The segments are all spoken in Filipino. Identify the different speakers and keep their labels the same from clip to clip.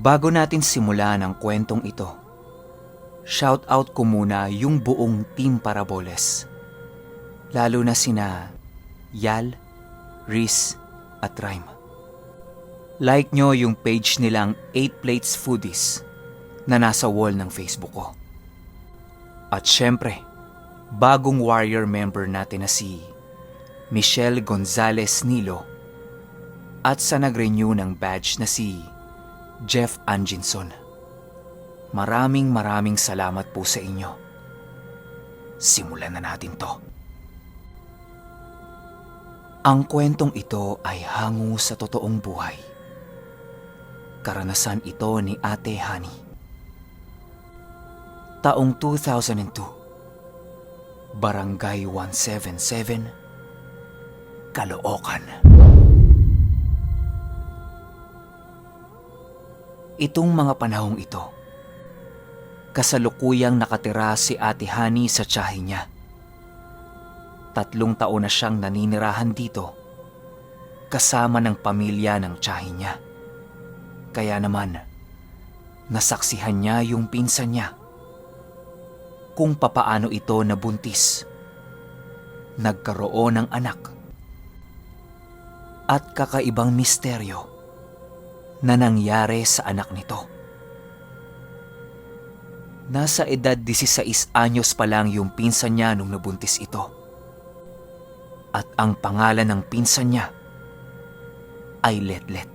Speaker 1: Bago natin simulan ang kwentong ito, shout out ko muna yung buong Team Paraboles. Lalo na sina Yal, Riz at Rhyme. Like nyo yung page nilang 8 Plates Foodies na nasa wall ng Facebook ko. At syempre, bagong warrior member natin na si Michelle Gonzalez Nilo at sa nag-renew ng badge na si Jeff Anginson. Maraming salamat po sa inyo. Simulan na natin to. Ang kwentong ito ay hango sa totoong buhay. Karanasan ito ni Ate Honey. Taong 2002, Barangay 177, Caloocan. Itong mga panahong ito, kasalukuyang nakatira si Ate Honey sa tiyahin niya. 3 taon na siyang naninirahan dito, kasama ng pamilya ng tiyahin niya. Kaya naman, nasaksihan niya yung pinsan niya kung papaano ito nabuntis, nagkaroon ng anak, at kakaibang misteryo na nangyari sa anak nito. Nasa edad 16 anyos pa lang yung pinsan niya nung nabuntis ito. At ang pangalan ng pinsan niya ay Letlet.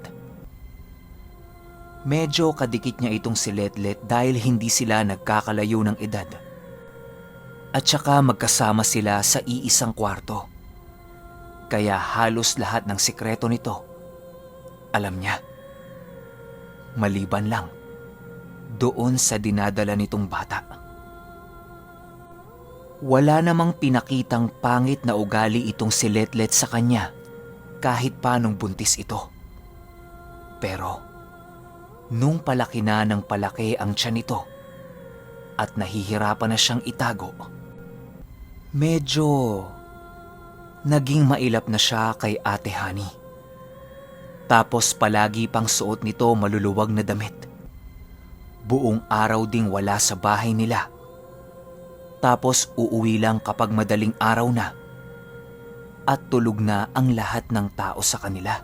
Speaker 1: Medyo kadikit niya itong si Letlet dahil hindi sila nagkakalayo ng edad. At saka magkasama sila sa iisang kwarto. Kaya halos lahat ng sikreto nito, alam niya. Maliban lang doon sa dinadala nitong bata. Wala namang pinakitang pangit na ugali itong si Letlet sa kanya kahit pa nung buntis ito. Pero nung palaki na ng palaki ang tiyan nito at nahihirapan na siyang itago, medyo naging mailap na siya kay Ate Honey. Tapos palagi pang suot nito maluluwag na damit. Buong araw ding wala sa bahay nila. Tapos uuwi lang kapag madaling araw na at tulog na ang lahat ng tao sa kanila.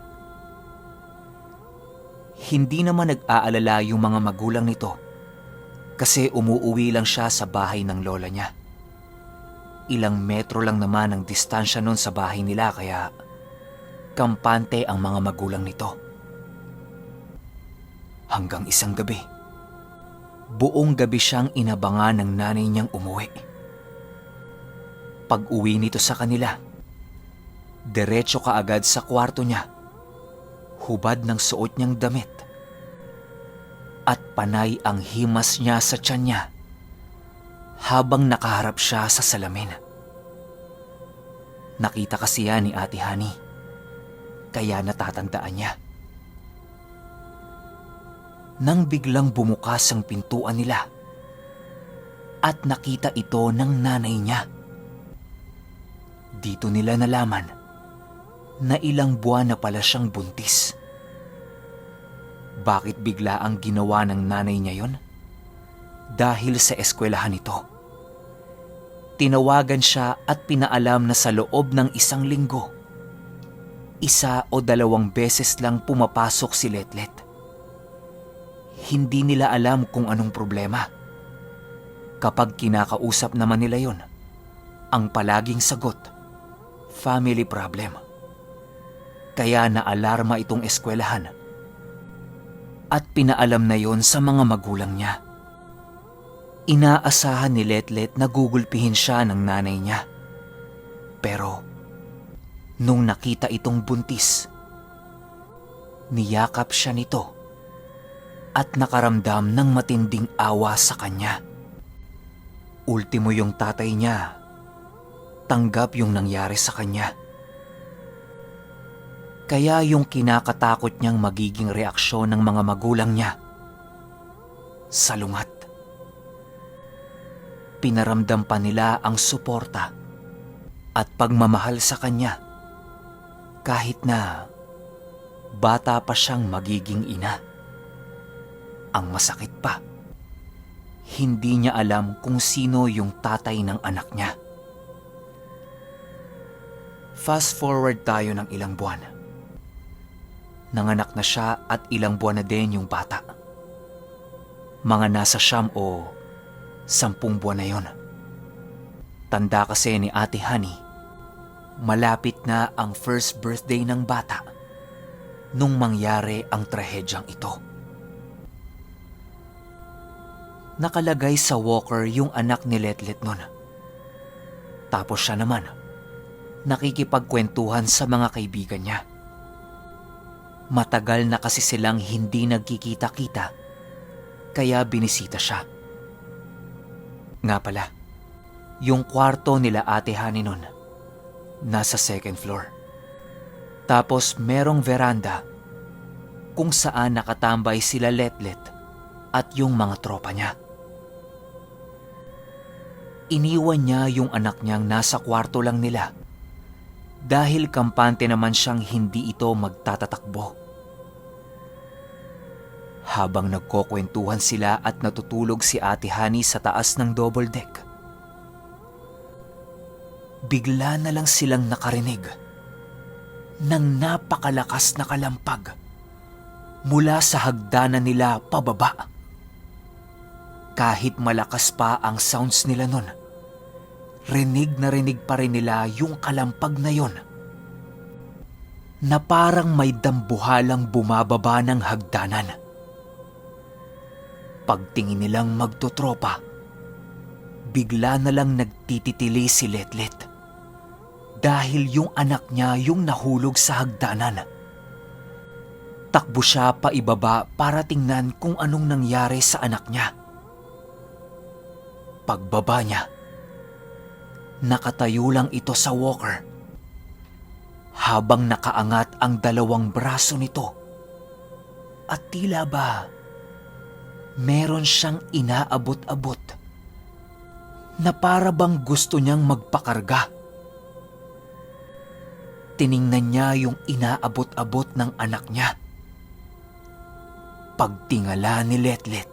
Speaker 1: Hindi naman nag-aalala yung mga magulang nito kasi umuuwi lang siya sa bahay ng lola niya. Ilang metro lang naman ang distansya nun sa bahay nila kaya kampante ang mga magulang nito. Hanggang isang gabi, buong gabi siyang inabangan ng nanay niyang umuwi. Pag-uwi nito sa kanila, diretso kaagad sa kwarto niya, hubad ng suot niyang damit, at panay ang himas niya sa tiyan niya habang nakaharap siya sa salamin. Nakita kasi yan ni Ate Honey, kaya natatandaan niya. Nang biglang bumukas ang pintuan nila at nakita ito ng nanay niya. Dito nila nalaman na ilang buwan na pala siyang buntis. Bakit bigla ang ginawa ng nanay niya yon? Dahil sa eskwelahan nito. Tinawagan siya at pinaalam na sa loob ng 1 linggo, 1 o 2 beses lang pumapasok si Letlet. Hindi nila alam kung anong problema. Kapag kinakausap naman nila yon, ang palaging sagot, family problem. Kaya naalarma itong eskwelahan at pinaalam na yon sa mga magulang niya. Inaasahan ni Letlet na gugulpihin siya ng nanay niya. Pero nung nakita itong buntis, niyakap siya nito at nakaramdam ng matinding awa sa kanya. Ultimo yung tatay niya, tanggap yung nangyari sa kanya. Kaya yung kinakatakot niyang magiging reaksyon ng mga magulang niya, salungat. Pinaramdam pa nila ang suporta at pagmamahal sa kanya kahit na bata pa siyang magiging ina. Ang masakit pa, hindi niya alam kung sino yung tatay ng anak niya. Fast forward tayo ng ilang buwan. Nanganak na siya at ilang buwan na din yung bata. Mga nasa 9 o 10 buwan na yon. Tanda kasi ni Ate Honey, malapit na ang first birthday ng bata nung mangyari ang trahedyang ito. Nakalagay sa walker yung anak ni Letlet nun. Tapos siya naman, nakikipagkwentuhan sa mga kaibigan niya. Matagal na kasi silang hindi nagkikita-kita, kaya binisita siya. Nga pala, yung kwarto nila Ate Honey nun, nasa 2nd floor. Tapos merong veranda kung saan nakatambay sila Letlet at yung mga tropa niya. Iniwan niya yung anak niyang nasa kwarto lang nila dahil kampante naman siyang hindi ito magtatatakbo. Habang nagkukwentuhan sila at natutulog si Ate Honey sa taas ng double deck, bigla na lang silang nakarinig ng napakalakas na kalampag mula sa hagdanan nila pababa. Kahit malakas pa ang sounds nila nun, rinig na rinig pa rin nila yung kalampag na yon, na parang may dambuhalang bumababa ng hagdanan. Pagtingin nilang magtotropa, bigla na lang nagtititili si Letlet dahil yung anak niya yung nahulog sa hagdanan. Takbo siya paibaba para tingnan kung anong nangyari sa anak niya. Pagbaba niya, nakatayo lang ito sa walker habang nakaangat ang 2 braso nito at tila ba meron siyang inaabot-abot na para bang gusto niyang magpakarga. Tiningnan niya yung inaabot-abot ng anak niya. Pagtingala ni Letlet,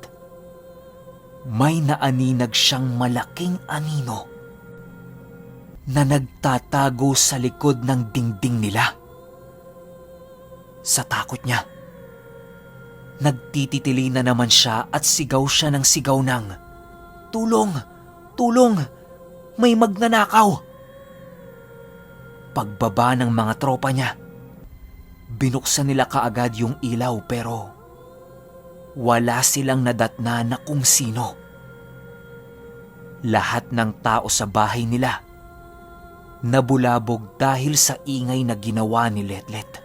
Speaker 1: may naaninag siyang malaking anino na nagtatago sa likod ng dingding nila. Sa takot niya, nagtititili na naman siya at sigaw siya ng sigaw ng, "Tulong! Tulong! May magnanakaw!" Pagbaba ng mga tropa niya, binuksan nila kaagad yung ilaw pero wala silang nadatna na kung sino. Lahat ng tao sa bahay nila nabulabog dahil sa ingay na ginawa ni Letlet.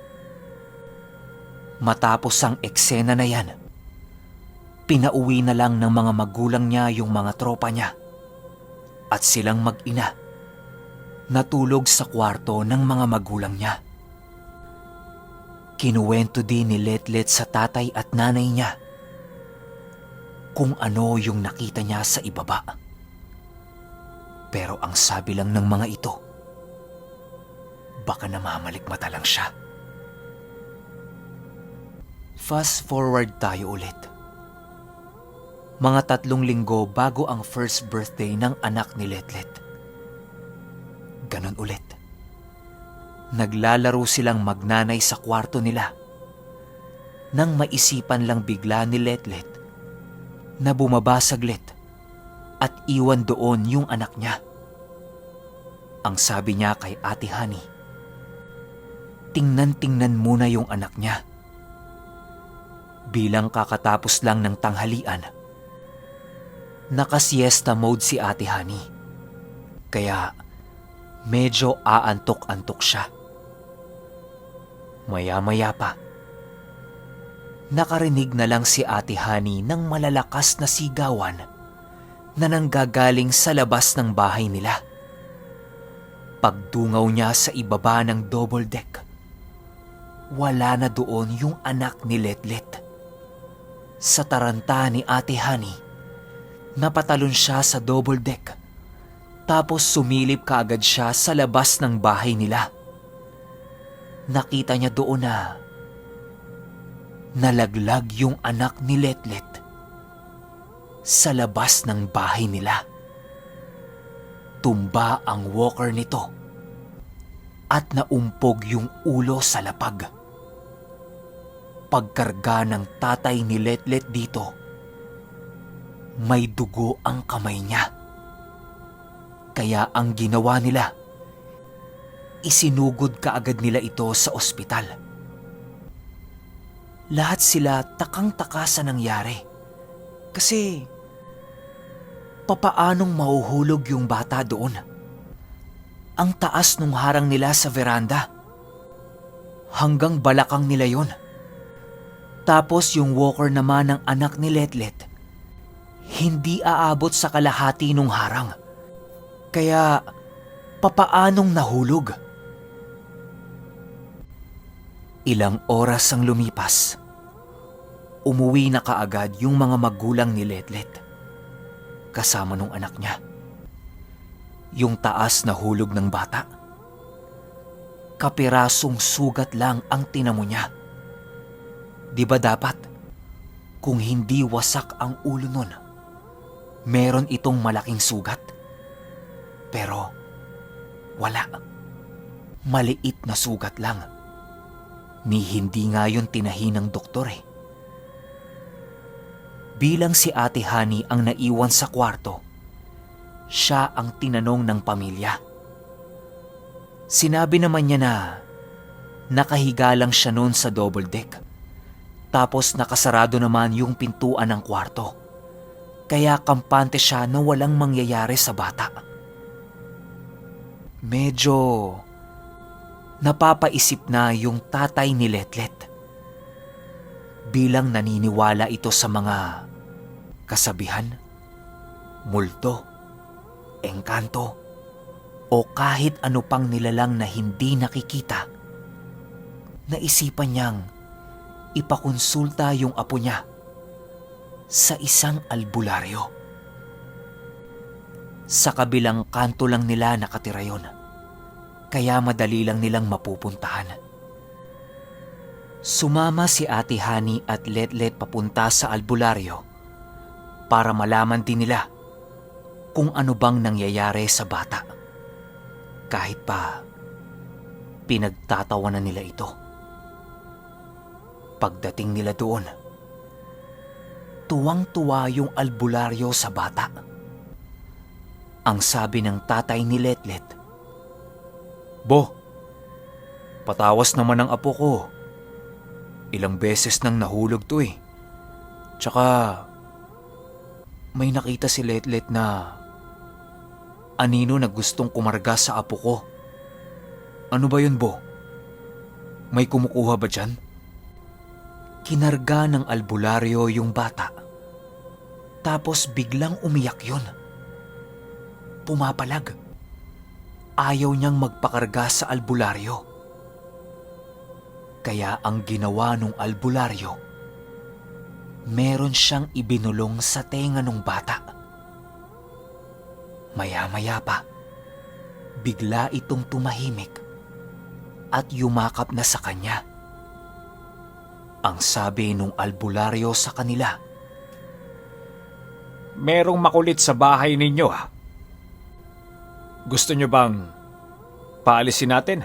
Speaker 1: Matapos ang eksena na yan, pinauwi na lang ng mga magulang niya yung mga tropa niya at silang mag-ina natulog sa kwarto ng mga magulang niya. Kinuwento din ni Letlet sa tatay at nanay niya kung ano yung nakita niya sa ibaba. Pero ang sabi lang ng mga ito, baka namamalikmata lang siya. Fast forward tayo ulit. Mga 3 linggo bago ang first birthday ng anak ni Letlet. Ganon ulit. Naglalaro silang magnanay sa kwarto nila nang maisipan lang bigla ni Letlet na bumaba saglit at iwan doon yung anak niya. Ang sabi niya kay Ate Honey, tingnan-tingnan muna yung anak niya. Bilang kakatapos lang ng tanghalian, naka-siesta mode si Ate Honey, kaya medyo aantok-antok siya. Maya-maya pa, nakarinig na lang si Ate Honey ng malalakas na sigawan na nanggagaling sa labas ng bahay nila. Pagdungaw niya sa ibaba ng double deck, wala na doon yung anak ni Letlet. Sa taranta ni Ate Honey, napatalon siya sa double deck, tapos sumilip kaagad siya sa labas ng bahay nila. Nakita niya doon na nalaglag yung anak ni Letlet sa labas ng bahay nila. Tumba ang walker nito at naumpog yung ulo sa lapag. Pagkarga ng tatay ni Letlet dito, may dugo ang kamay niya. Kaya ang ginawa nila, isinugod kaagad nila ito sa ospital. Lahat sila takang-taka sa nangyari. Kasi, papaanong mahuhulog yung bata doon? Ang taas nung harang nila sa veranda. Hanggang balakang nila yon. Tapos yung walker naman ng anak ni Letlet, hindi aabot sa kalahati nung harang. Kaya, papaanong nahulog? Ilang oras ang lumipas. Umuwi na kaagad yung mga magulang ni Letlet, kasama nung anak niya. Yung taas na hulog ng bata, kapirasong sugat lang ang tinamo niya. Di ba dapat, kung hindi wasak ang ulo nun, meron itong malaking sugat? Pero, wala. Maliit na sugat lang. Ni hindi nga yun tinahi ng doktor eh. Bilang si Ate Honey ang naiwan sa kwarto, siya ang tinanong ng pamilya. Sinabi naman niya na nakahiga lang siya noon sa double deck. Tapos nakasarado naman yung pintuan ng kwarto. Kaya kampante siya na walang mangyayari sa bata. Medyo napapaisip na yung tatay ni Letlet. Bilang naniniwala ito sa mga kasabihan, multo, engkanto, o kahit ano pang nilalang na hindi nakikita, naisipan niyang ipakonsulta yung apo niya sa isang albularyo. Sa kabilang kanto lang nila nakatira yon, kaya madali lang nilang mapupuntahan. Sumama si Ate Honey at Letlet papunta sa albularyo para malaman din nila kung ano bang nangyayari sa bata. Kahit pa pinagtatawanan nila ito. Pagdating nila doon, tuwang-tuwa yung albularyo sa bata. Ang sabi ng tatay ni Letlet, "Bo, patawas naman ang apo ko. Ilang beses nang nahulog to eh. Tsaka, may nakita si Letlet na anino na gustong kumarga sa apo ko. Ano ba yun, Bo? May kumukuha ba dyan?" Kinarga ng albularyo yung bata. Tapos biglang umiyak yun. Pumapalag. Ayaw niyang magpakarga sa albularyo. Kaya ang ginawa nung albularyo, meron siyang ibinulong sa tenga ng bata. Maya-maya pa, bigla itong tumahimik at yumakap na sa kanya. Ang sabi nung albularyo sa kanila, "Merong makulit sa bahay ninyo ha? Gusto nyo bang paalisin natin?"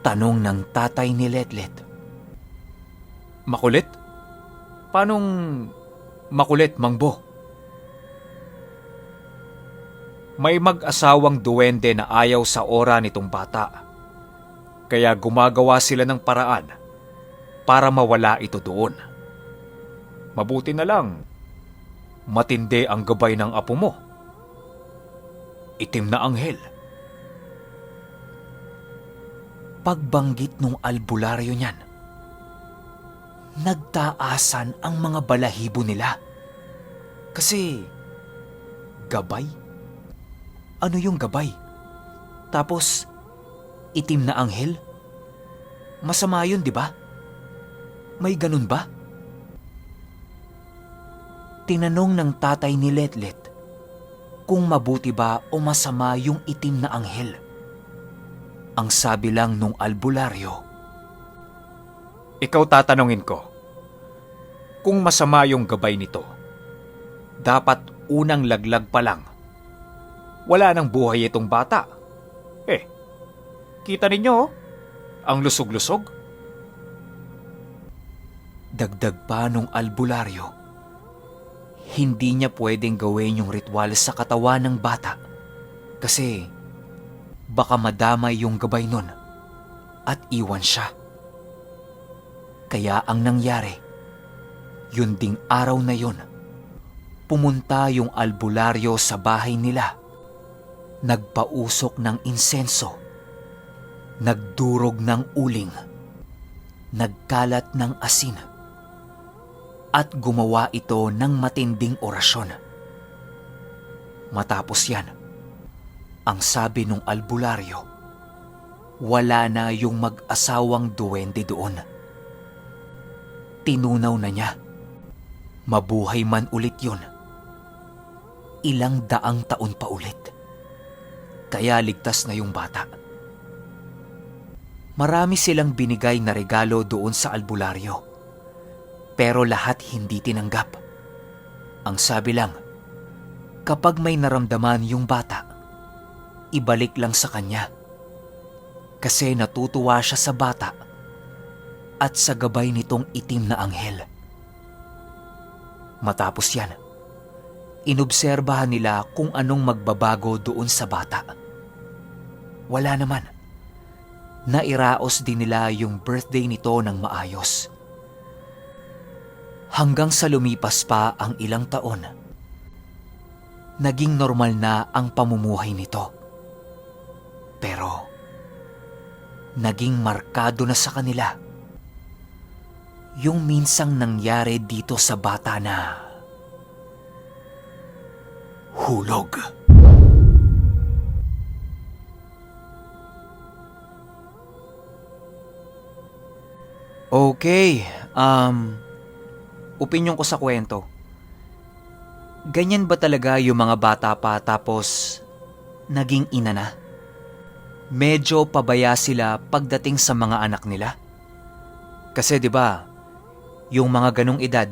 Speaker 1: Tanong ng tatay ni Letlet. "Makulit? Paanong makulit, Mang Bo?" "May mag-asawang duwende na ayaw sa ora nitong bata. Kaya gumagawa sila ng paraan para mawala ito doon. Mabuti na lang, matindi ang gabay ng apo mo. Itim na anghel." Pagbanggit nung albularyo niyan, nagtaasan ang mga balahibo nila. Kasi, gabay? Ano yung gabay? Tapos, itim na anghel? Masama yun, di ba? May ganun ba? Tinanong ng tatay ni Letlet kung mabuti ba o masama yung itim na anghel. Ang sabi lang nung albularyo, "Ikaw tatanungin ko,
Speaker 2: Kung masama yung gabay nito, dapat unang laglag pa lang. Wala nang buhay itong bata. Kita ninyo, ang lusog-lusog.
Speaker 1: Dagdag pa nung albularyo, hindi niya pwedeng gawin yung ritual sa katawan ng bata kasi baka madamay yung gabay nun at iwan siya. Kaya ang nangyari, yun ding araw na yun, pumunta yung albularyo sa bahay nila, nagpausok ng insenso, nagdurog ng uling, nagkalat ng asin, at gumawa ito ng matinding orasyon. Matapos yan, ang sabi nung albularyo, wala na yung mag-asawang duwende doon. Tinunaw na niya, mabuhay man ulit yun. Ilang daang taon pa ulit. Kaya ligtas na yung bata. Marami silang binigay na regalo doon sa albularyo. Pero lahat hindi tinanggap. Ang sabi lang, kapag may naramdaman yung bata, ibalik lang sa kanya. Kasi natutuwa siya sa bata at sa gabay nitong itim na anghel. Matapos yan, inobserbahan nila kung anong magbabago doon sa bata. Wala naman. Nairaos din nila yung birthday nito ng maayos. Hanggang sa lumipas pa ang ilang taon, naging normal na ang pamumuhay nito. Pero, naging markado na sa kanila yung minsang nangyari dito sa bata na hulog. Okay, opinyon ko sa kwento. Ganyan ba talaga yung mga bata pa tapos naging ina na? Medyo pabaya sila pagdating sa mga anak nila? Kasi 'di ba, yung mga ganong edad,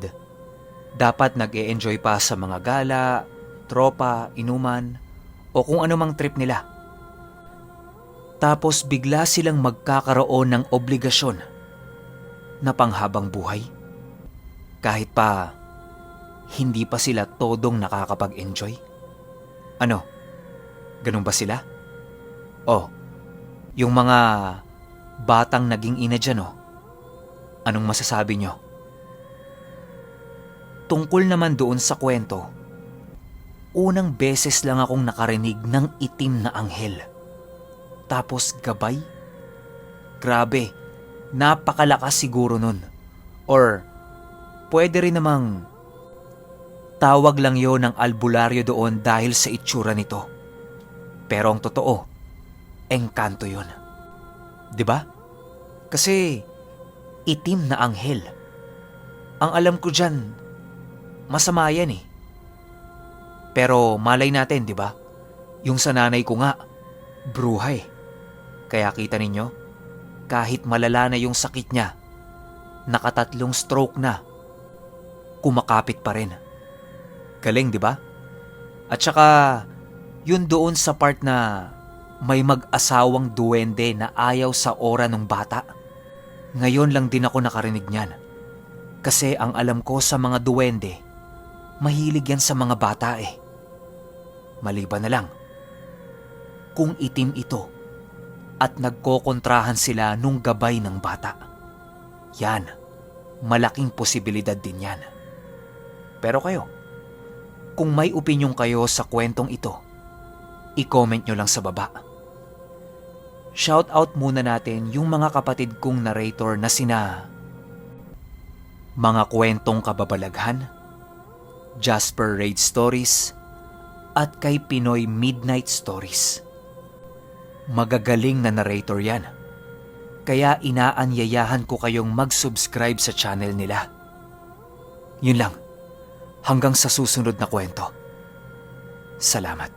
Speaker 1: dapat nag-e-enjoy pa sa mga gala, tropa, inuman, o kung anumang trip nila. Tapos bigla silang magkakaroon ng obligasyon na panghabang buhay. Kahit pa hindi pa sila todong nakakapag-enjoy. Ano? Ganun ba sila? Oh, yung mga batang naging ina dyan, anong masasabi nyo? Tungkol naman doon sa kwento, unang beses lang akong nakarinig ng itim na anghel. Tapos gabay? Grabe, napakalakas siguro nun. Or pwede rin namang tawag lang yon ng albularyo doon dahil sa itsura nito. Pero ang totoo, engkanto yun. 'Di ba? Kasi itim na anghel. Ang alam ko dyan, masama yan eh. Pero malay natin, 'di ba? Yung sa nanay ko nga, bruha eh. Kaya kita ninyo, kahit malala na yung sakit niya, nakatatlong stroke na, kumakapit pa rin. Galing, di ba? At saka, yun doon sa part na may mag-asawang duwende na ayaw sa aura ng bata. Ngayon lang din ako nakarinig niyan. Kasi ang alam ko sa mga duwende, mahilig yan sa mga bata eh. Maliban na lang, kung itim ito at nagkokontrahan sila nung gabay ng bata. Yan, malaking posibilidad din yan. Pero kayo, kung may opinyon kayo sa kwentong ito, i-comment nyo lang sa baba. Shout out muna natin yung mga kapatid kong narrator na sina Mga Kwentong Kababalaghan, Jasper Raid Stories, at kay Pinoy Midnight Stories. Magagaling na narrator yan. Kaya inaanyayahan ko kayong mag-subscribe sa channel nila. Yun lang. Hanggang sa susunod na kwento. Salamat.